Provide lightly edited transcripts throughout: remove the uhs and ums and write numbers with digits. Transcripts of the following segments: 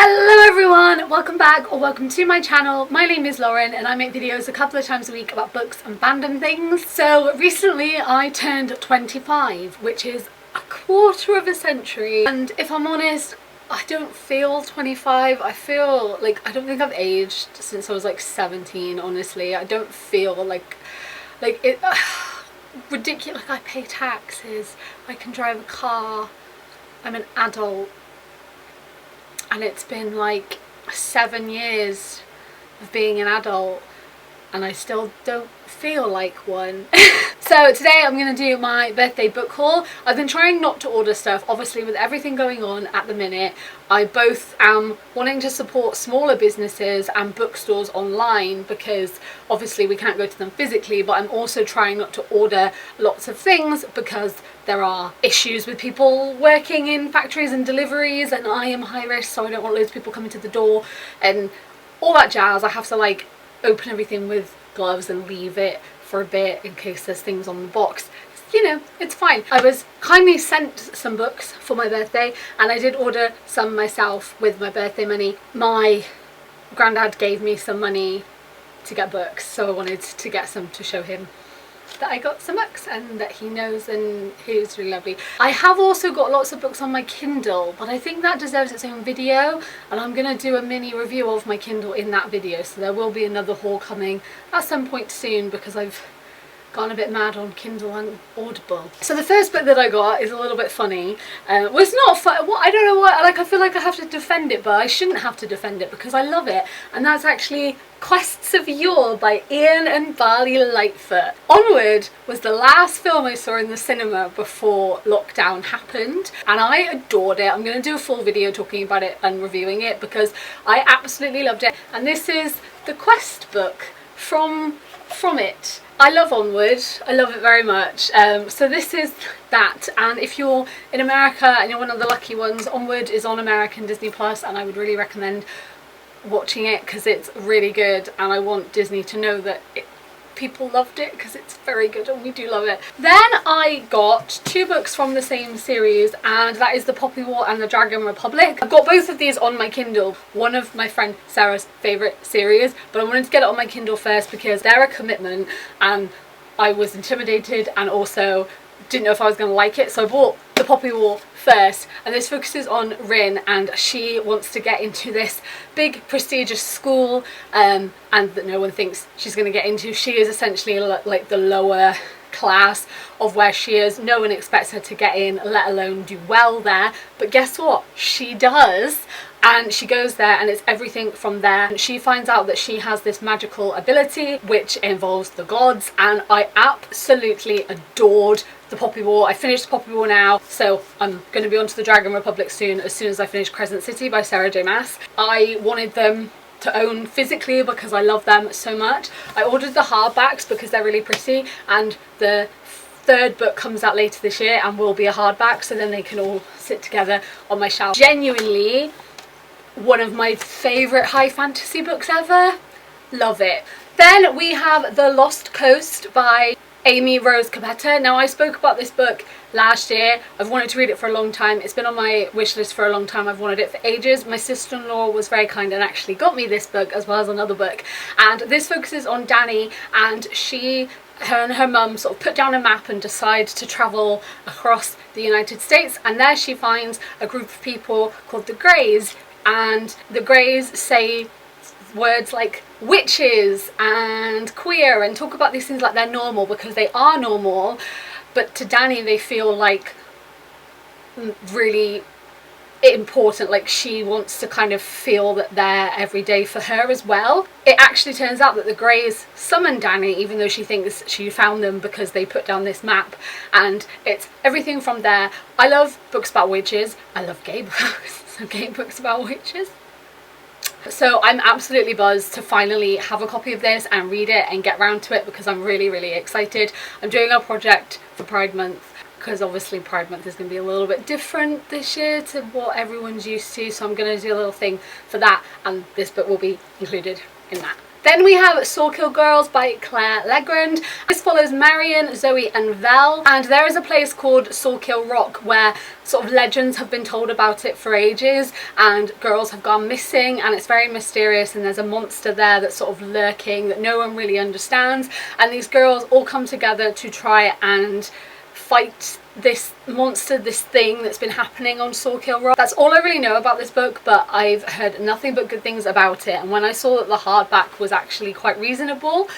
Hello everyone, welcome back or welcome to my channel. My name is Lauren and I make videos a couple of times a week about books and fandom things. So recently I turned 25, which is a quarter of a century, and if I'm honest, I don't feel 25. I feel like I don't think I've aged since I was like 17, honestly. I don't feel like it ridiculous. Like I pay taxes, I can drive a car, I'm an adult. And it's been like 7 years of being an adult and I still don't feel like one. So today I'm going to do my birthday book haul. I've been trying not to order stuff, obviously with everything going on at the minute. I both am wanting to support smaller businesses and bookstores online because obviously we can't go to them physically, but I'm also trying not to order lots of things because there are issues with people working in factories and deliveries, and I am high risk, so I don't want loads of people coming to the door and all that jazz. I have to like open everything with gloves and leave it for a bit in case there's things on the box. You know, it's fine. I was kindly sent some books for my birthday and I did order some myself with my birthday money. My granddad gave me some money to get books, so I wanted to get some to show him that I got some books and that he knows, and he was really lovely. I have also got lots of books on my Kindle, but I think that deserves its own video, and I'm going to do a mini review of my Kindle in that video, so there will be another haul coming at some point soon because I've gone a bit mad on Kindle and Audible. So the first book that I got is a little bit funny. Well, it's not fun. Well, I don't know what, like I feel like I have to defend it, but I shouldn't have to defend it because I love it. And that's actually Quests of Yore by Ian and Barley Lightfoot. Onward was the last film I saw in the cinema before lockdown happened and I adored it. I'm going to do a full video talking about it and reviewing it because I absolutely loved it. And this is the Quest book from it. I love Onward, I love it very much. So this is that, and if you're in America and you're one of the lucky ones, Onward is on American Disney Plus and I would really recommend watching it because it's really good, and I want Disney to know that people loved it because it's very good and we do love it. Then I got 2 books from the same series, and that is The Poppy War and The Dragon Republic. I've got both of these on my Kindle, one of my friend Sarah's favourite series, but I wanted to get it on my Kindle first because they're a commitment and I was intimidated and also didn't know if I was going to like it, so I bought The Poppy War first, and this focuses on Rin, and she wants to get into this big prestigious school and that no one thinks she's going to get into. She is essentially like the lower class of where she is. No one expects her to get in, let alone do well there, but guess what? She does. And she goes there and it's everything from there. And she finds out that she has this magical ability which involves the gods, and I absolutely adored The Poppy War. I finished The Poppy War now, so I'm going to be on to The Dragon Republic soon as I finish Crescent City by Sarah J Maas. I wanted them to own physically because I love them so much. I ordered the hardbacks because they're really pretty, and the 3rd book comes out later this year and will be a hardback, so then they can all sit together on my shelf. Genuinely one of my favourite high fantasy books ever. Love it. Then we have The Lost Coast by Amy Rose Capetta. Now I spoke about this book last year. I've wanted to read it for a long time. It's been on my wish list for a long time. I've wanted it for ages. My sister-in-law was very kind and actually got me this book as well as another book, and this focuses on Dani, and her and her mum sort of put down a map and decide to travel across the United States, and there she finds a group of people called the Greys, and the Greys say words like witches and queer and talk about these things like they're normal because they are normal, but to Dani they feel like really important, like she wants to kind of feel that they're every day for her as well. It actually turns out that the Greys summoned Dani even though she thinks she found them because they put down this map, and it's everything from there. I love books about witches. I love gay books, so gay books about witches. So I'm absolutely buzzed to finally have a copy of this and read it and get round to it because I'm really, really excited. I'm doing a project for Pride Month because obviously Pride Month is going to be a little bit different this year to what everyone's used to, so I'm going to do a little thing for that, and this book will be included in that. Then we have Sawkill Girls by Claire Legrand. This follows Marion, Zoe and Vel, and there is a place called Sawkill Rock where sort of legends have been told about it for ages, and girls have gone missing, and it's very mysterious, and there's a monster there that's sort of lurking that no one really understands, and these girls all come together to try and fight this monster, this thing that's been happening on Sawkill Rock. That's all I really know about this book, but I've heard nothing but good things about it, and when I saw that the hardback was actually quite reasonable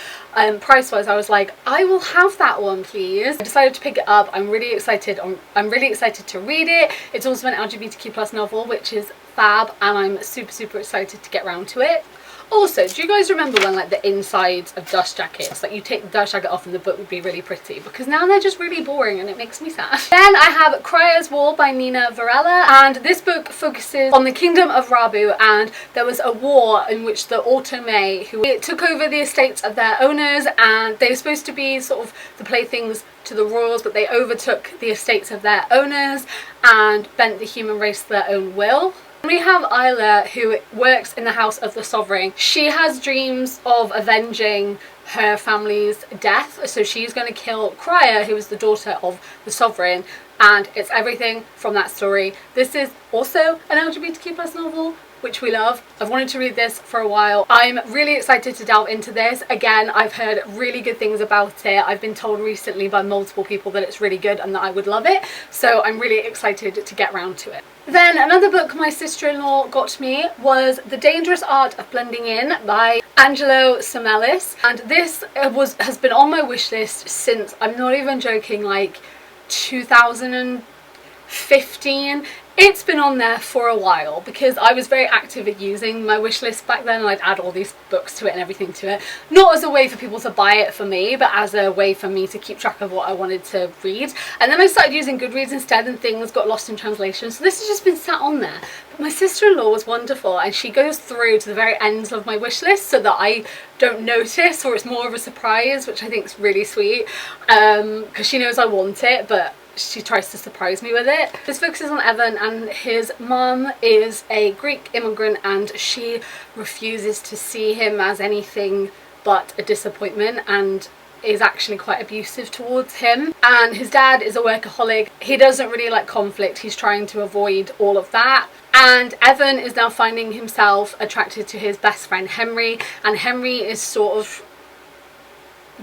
price wise, I was like, I will have that one please. I decided to pick it up. I'm really excited to read it. It's also an LGBTQ+ novel, which is fab, and I'm super excited to get around to it. Also, do you guys remember when like the insides of dust jackets, like you take the dust jacket off and the book would be really pretty? Because now they're just really boring and it makes me sad. Then I have Crazed Wall by Nina Varela, and this book focuses on the kingdom of Rabu, and there was a war in which the Autome, who took over the estates of their owners, and they were supposed to be sort of the playthings to the royals, but they overtook the estates of their owners and bent the human race to their own will. We have Isla, who works in the house of the sovereign. She has dreams of avenging her family's death, so she's going to kill Cryer, who is the daughter of the sovereign, and it's everything from that story. This is also an LGBTQ+ novel, which we love. I've wanted to read this for a while. I'm really excited to delve into this. Again, I've heard really good things about it. I've been told recently by multiple people that it's really good and that I would love it, so I'm really excited to get round to it. Then another book my sister-in-law got me was The Dangerous Art of Blending In by Angelo Semelis, and this has been on my wish list since, I'm not even joking, like 2015. It's been on there for a while because I was very active at using my wish list back then, and I'd add all these books to it and everything to it. Not as a way for people to buy it for me, but as a way for me to keep track of what I wanted to read. And then I started using Goodreads instead, and things got lost in translation. So this has just been sat on there. But my sister-in-law was wonderful, and she goes through to the very ends of my wish list so that I don't notice, or it's more of a surprise, which I think is really sweet, because she knows I want it, but she tries to surprise me with it. This focuses on Evan, and his mum is a Greek immigrant, and she refuses to see him as anything but a disappointment and is actually quite abusive towards him. And his dad is a workaholic. He doesn't really like conflict. He's trying to avoid all of that. And Evan is now finding himself attracted to his best friend Henry, and Henry is sort of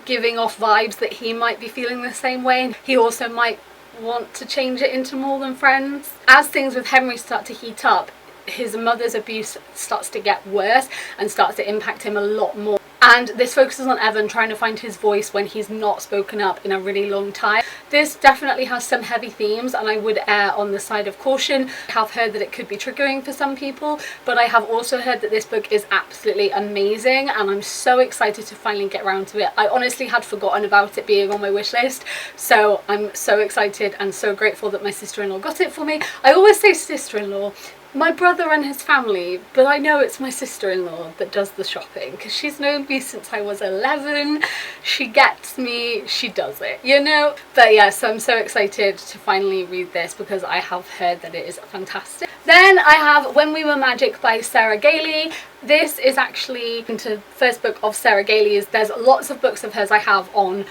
giving off vibes that he might be feeling the same way. He also might want to change it into more than friends. As things with Henry start to heat up, his mother's abuse starts to get worse and starts to impact him a lot more. And this focuses on Evan trying to find his voice when he's not spoken up in a really long time. This definitely has some heavy themes, and I would err on the side of caution. I have heard that it could be triggering for some people, but I have also heard that this book is absolutely amazing, and I'm so excited to finally get around to it. I honestly had forgotten about it being on my wish list, so I'm so excited and so grateful that my sister-in-law got it for me. I always say sister-in-law, my brother and his family, but I know it's my sister-in-law that does the shopping because she's known me since I was 11. She gets me, she does it, you know? But yeah, so I'm so excited to finally read this because I have heard that it is fantastic. Then I have When We Were Magic by Sarah Gailey. This is actually the first book of Sarah Gailey's. There's lots of books of hers I have on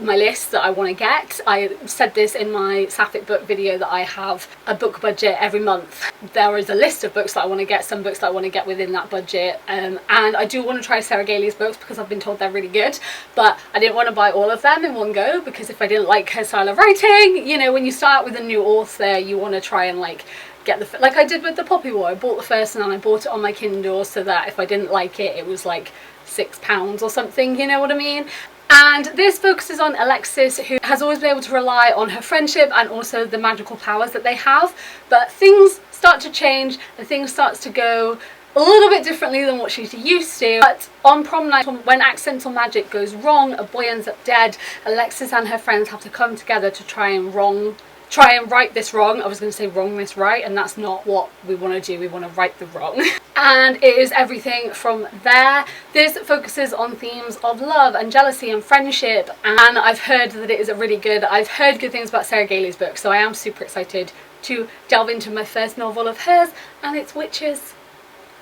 my list that I want to get. I said this in my Sapphic book video that I have a book budget every month. There is a list of books that I want to get, some books that I want to get within that budget, and I do want to try Sarah Gailey's books because I've been told they're really good, but I didn't want to buy all of them in one go because if I didn't like her style of writing, you know, when you start with a new author you want to try and like get the, like I did with the Poppy War. I bought the first and then I bought it on my Kindle so that if I didn't like it, it was like £6 or something, you know what I mean? And this focuses on Alexis, who has always been able to rely on her friendship and also the magical powers that they have, but things start to change and things starts to go a little bit differently than what she's used to. But on prom night, when accidental magic goes wrong, a boy ends up dead, Alexis and her friends have to come together to try and right this wrong. I was going to say wrong this right, and that's not what we want to do. We want to right the wrong. And it is everything from there. This focuses on themes of love and jealousy and friendship, and I've heard that it is really good. I've heard good things about Sarah Gailey's book, so I am super excited to delve into my first novel of hers, and it's witches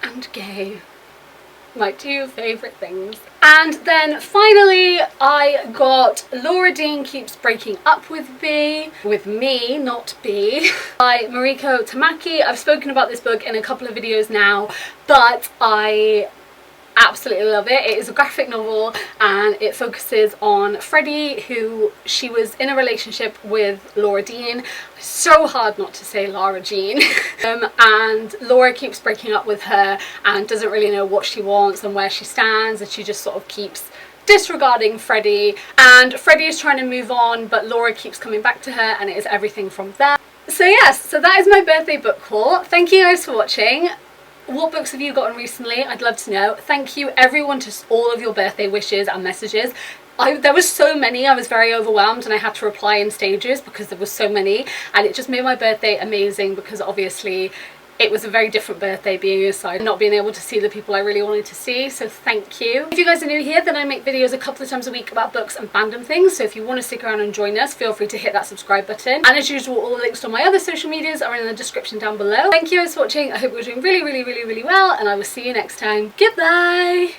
and gay. my two favourite things. And then finally I got Laura Dean Keeps Breaking Up With Me, not B, by Mariko Tamaki. I've spoken about this book in a couple of videos now, but I absolutely love it. It is a graphic novel and it focuses on Freddie, who she was in a relationship with Laura Dean. It's so hard not to say Lara Jean. And Laura keeps breaking up with her and doesn't really know what she wants and where she stands, and she just sort of keeps disregarding Freddie, and Freddie is trying to move on, but Laura keeps coming back to her, and it is everything from there. So yes, so that is my birthday book haul. Thank you guys for watching. What books have you gotten recently? I'd love to know. Thank you everyone to all of your birthday wishes and messages. There was so many, I was very overwhelmed and I had to reply in stages because there was so many, and it just made my birthday amazing because obviously it was a very different birthday being aside, not being able to see the people I really wanted to see, so thank you. If you guys are new here, then I make videos a couple of times a week about books and fandom things, so if you want to stick around and join us, feel free to hit that subscribe button. And as usual, all the links to my other social medias are in the description down below. Thank you guys for watching. I hope you're doing really well, and I will see you next time. Goodbye!